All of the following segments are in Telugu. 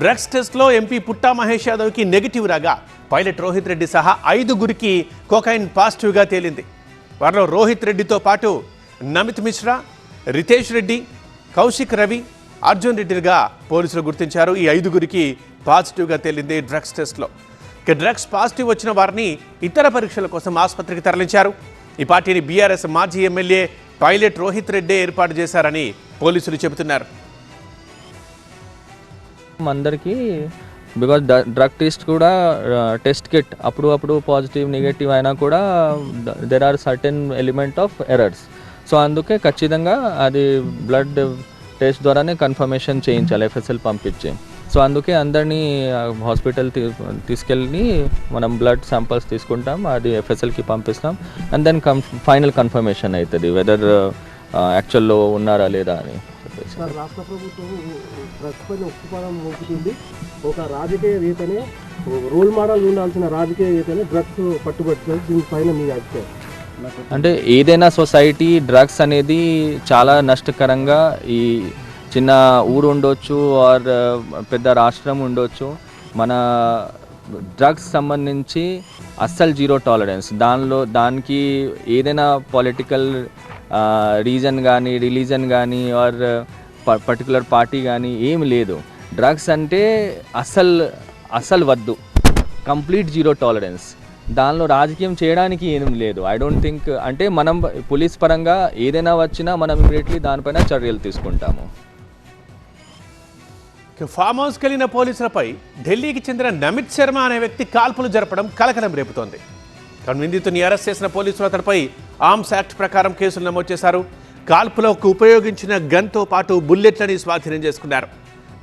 డ్రగ్స్ టెస్ట్లో ఎంపీ పుట్టా మహేష్ యాదవ్కి నెగిటివ్ రాగా పైలట్ రోహిత్ రెడ్డి సహా 5గురికి కోకైన్ పాజిటివ్గా తేలింది. వారిలో రోహిత్ రెడ్డితో పాటు నమిత్ మిశ్రా, రితేష్ రెడ్డి, కౌశిక్ రవి, అర్జున్ రెడ్డిగా పోలీసులు గుర్తించారు. ఈ 5గురికి పాజిటివ్గా తేలింది డ్రగ్స్ టెస్ట్లో. ఇక డ్రగ్స్ పాజిటివ్ వచ్చిన వారిని ఇతర పరీక్షల కోసం ఆసుపత్రికి తరలించారు. ఈ పార్టీని బీఆర్ఎస్ మాజీ ఎమ్మెల్యే పైలట్ రోహిత్ రెడ్డి ఏర్పాటు చేశారని పోలీసులు చెబుతున్నారు. అందరికీ బికాజ్ డ్రగ్ టెస్ట్ కూడా టెస్ట్ కిట్ అప్పుడు పాజిటివ్ నెగటివ్ అయినా కూడా there are certain element of errors. So అందుకే ఖచ్చితంగా అది బ్లడ్ టెస్ట్ ద్వారానే కన్ఫర్మేషన్ చేయించాలి, ఎఫ్ఎస్ఎల్ పంపించి. సో అందుకే అందరినీ హాస్పిటల్ తీసుకెళ్ళి మనం బ్లడ్ శాంపిల్స్ తీసుకుంటాం, అది ఎఫ్ఎస్ఎల్కి పంపిస్తాం. అండ్ దెన్ ఫైనల్ కన్ఫర్మేషన్ అవుతుంది వెదర్ యాక్చువల్లో ఉన్నారా లేదా అని చెప్పేసి. రాష్ట్ర ప్రభుత్వం డ్రగ్స్ పైన ఉక్కుపాదం మోపుతుంది. ఒక రాజకీయవేత్తనే, రోల్ మోడల్ ఉండాల్సిన రాజకీయవేత్తనే డ్రగ్స్ పట్టుబడుతుంది. దీనిపైన మీ అభిప్రాయం? అంటే ఏదైనా సొసైటీ డ్రగ్స్ అనేది చాలా నష్టకరంగా, ఈ చిన్న ఊరు ఉండొచ్చు ఆర్ పెద్ద రాష్ట్రం ఉండొచ్చు, మన డ్రగ్స్ సంబంధించి అస్సలు జీరో టాలరెన్స్. దానికి ఏదైనా పొలిటికల్ రీజన్ కానీ, రిలీజన్ కానీ ఆర్ పర్టికులర్ పార్టీ కానీ ఏమి లేదు. డ్రగ్స్ అంటే అస్సలు వద్దు, కంప్లీట్ జీరో టాలరెన్స్. దానిలో రాజకీయం చేయడానికి ఏం లేదు. ఐ డోంట్ థింక్, అంటే మనం పోలీస్ పరంగా ఏదైనా వచ్చినా మనం ఇమీడియట్లీ దానిపైన చర్యలు తీసుకుంటాము. ఫామ్ హౌస్కి వెళ్ళిన పోలీసులపై ఢిల్లీకి చెందిన నమిత్ శర్మ అనే వ్యక్తి కాల్పులు జరపడం కలకలం రేపుతోంది. నిందితుని అరెస్ట్ చేసిన పోలీసులు అతడిపై ఆర్మ్స్ యాక్ట్ ప్రకారం కేసులు నమోదు చేశారు. కాల్పులకు ఉపయోగించిన గన్తో పాటు బుల్లెట్లని స్వాధీనం చేసుకున్నారు.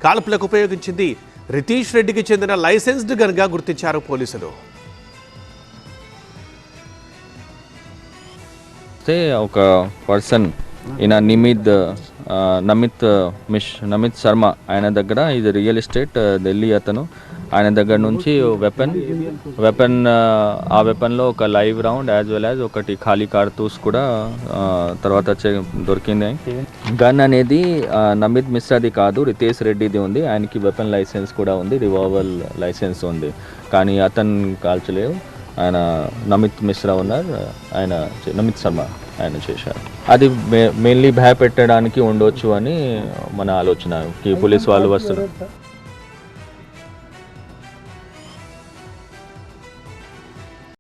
కాల్పులకు ఉపయోగించింది రితేష్ రెడ్డికి చెందిన లైసెన్స్డ్ గన్గా గుర్తించారు పోలీసులు. ఒక పర్సన్ ఈయన నమిత్ శర్మ, ఆయన దగ్గర ఇది రియల్ ఎస్టేట్ ఢిల్లీ అతను. ఆయన దగ్గర నుంచి వెపన్ ఆ వెపన్లో ఒక live round as well as ఒకటి ఖాళీ కార్తూస్ కూడా తర్వాత దొరికింది. గన్ అనేది నమిత్ మిశ్రాది కాదు, రితేష్ రెడ్డిది ఉంది. ఆయనకి వెపన్ లైసెన్స్ కూడా ఉంది, రివాల్వర్ లైసెన్స్ ఉంది. కానీ అతను కాల్చలేవు. ఆయన నమిత్ మిశ్రా ఉన్నారు, ఆయన నమిత్ శర్మ ఆయన చేశారు. అది మెయిన్లీ భయపెట్టడానికి ఉండొచ్చు అని మన ఆలోచన, పోలీస్ వాళ్ళు వస్తారు.